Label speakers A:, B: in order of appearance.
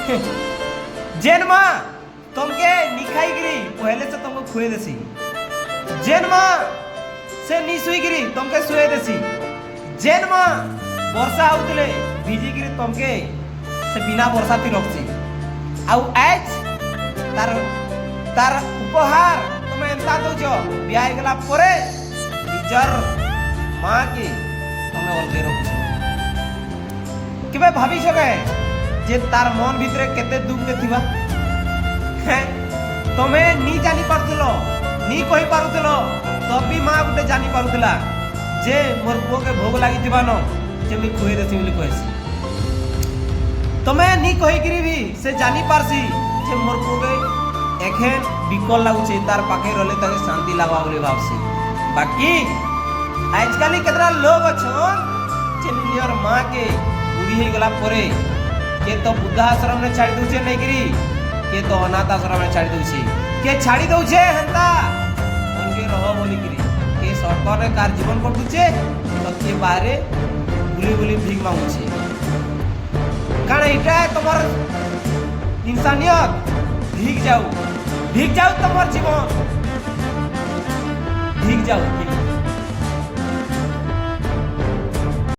A: जेन माँ तुमके निखाई गिरी पहले से तुमको खुए देसी, जेन माँ से नी सुई गिरी तुमके सुए देसी, जेन माँ वर्षा होतले भिजी गिरी तुमके से बिना वर्षा थी रखसी। आउ आज तार तार उपहार तुम्हें एंता दउछो बियाह गला परे निजर माँ के तुम्हें अलगे रखछो। केबे भाभी सके जे तार मन भितरे केते दुख के थिबा तमे नी जानी पारुथलो नी कहि पारुथलो तब भी माँ गुटे जानी पारुथला जे मोर पुओ के भोग लागि दिबानो जे मी खोइ देसी बोली कहसी। तमे नी कहि गिरी भी से जानी पारसी जे मोर पुओ के एखेन बिकल लागुचे तार पाखे रहले ताके शांति लागवा बोली भाबसी। बाकी आजकल केतरा लोग अछन जे नियर माँ के बुढ़ी हे गला परे के तो वृद्धाश्रम ने छाड़ी दउछे नै गिरी के तो अनाथ आश्रम में छाड़ी दउछे के छाड़ी दउछे हंता उनके रहो बोली गिरी के सरकार ने कार जीवन कटुछे तो के बाहरे बुली बुली भीख मांगुछे। कारण इटा तमर इंसानियत भीग जाऊ तमर जीवन भीग जाऊ।